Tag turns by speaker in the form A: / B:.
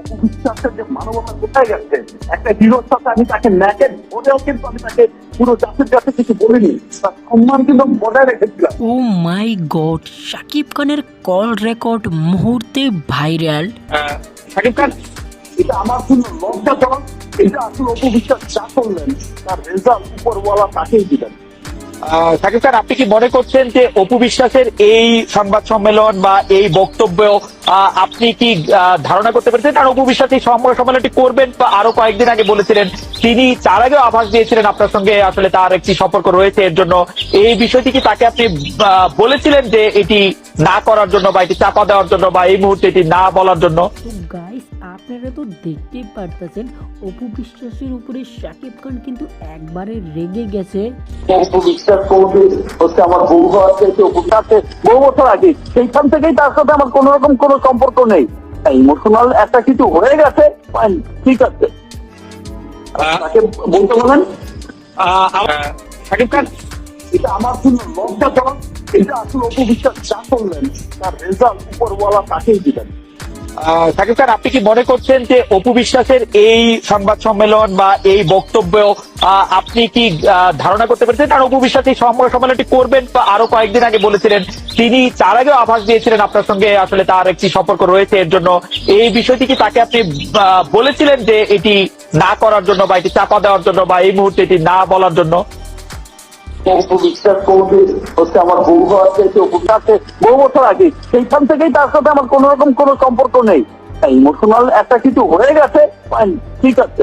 A: অপবিশ্বাসের যে মানবতা কোথায় গেছে, একটা হিরোর সাথে আমি তাকে ন্যাকেড বলেও কিন্তু আমি তাকে পুরো জাতির কাছে কিছু বলিনি, তার সম্মান কিন্তু বজায় রেখেছিলাম।
B: ও মাই গড, শাকিব খানের কল রেকর্ড মুহূর্তে ভাইরাল।
A: শাকিব খান, এটা আমার জন্য লজ্জাজনক। এটা আসলে অপবিশ্বাস যা করলেন তার রেজাল্ট উপরওয়ালা তাকেই দিবেন।
C: শাকিব খান, আপনি কি মনে করছেন যে অপু বিশ্বাসের এই সংবাদ সম্মেলন বা এই বক্তব্য আপনি কি ধারণা করতে পেরেছেন? কারণ অপু বিশ্বাস এই সংবাদ সম্মেলনটি করবেন বা আরো কয়েকদিন আগে বলেছিলেন, তিনি তার আগেও আভাস দিয়েছিলেন আপনার সঙ্গে আসলে তার একটি সম্পর্ক রয়েছে, এর জন্য এই বিষয়টি কি তাকে আপনি বলেছিলেন যে এটি না করার জন্য বা এটি চাপা দেওয়ার জন্য বা এই মুহূর্তে এটি না বলার জন্য?
B: তো গাইস, আপনারা তো দেখতেই পারতেছেন অপু বিশ্বাসের উপরে শাকিব খান কিন্তু একবারে রেগে গেছে।
A: অপবিশ্বাস হচ্ছে আমার বউ হওয়ার চাইতে অপবিশ্বাসে বহু বছর আগে, সেইখান থেকেই তার সাথে আমার কোন রকম কোনো সম্পর্ক নেই। ইমোশনাল একটা কিছু হয়ে গেছে, ফাইন, ঠিক আছে, তাকে বলতে বলেন।
C: শাকিব খান,
A: এটা আমার জন্য লজ্জাজনক। এটা আসলে অপবিশ্বাস যা করলেন তার রেজাল্ট উপরওয়ালা তাকেই দিবেন।
C: শাকিব খান, আপনি কি মনে করছেন যে অপু বিশ্বাসের এই সংবাদ সম্মেলন বা এই বক্তব্য আপনি কি ধারণা করতে পেরেছেন? কারণ অপু বিশ্বাস এই সংবাদ সম্মেলনটি করবেন বা আরো কয়েকদিন আগে বলেছিলেন, তিনি তার আগেও আভাস দিয়েছিলেন আপনার সঙ্গে আসলে তার একটি সম্পর্ক রয়েছে, এর জন্য এই বিষয়টি কি তাকে আপনি বলেছিলেন যে এটি না করার জন্য বা এটি চাপা দেওয়ার জন্য বা এই মুহূর্তে এটি না বলার জন্য?
A: অপবিশ্বাস হচ্ছে আমার বউ হওয়ার চাইতে অপবিশ্বাসে বহু বছর আগে, সেইখান থেকেই তার সাথে আমার কোন রকম কোনো সম্পর্ক নেই। ইমোশনাল একটা কিছু হয়ে গেছে, ফাইন, ঠিক আছে,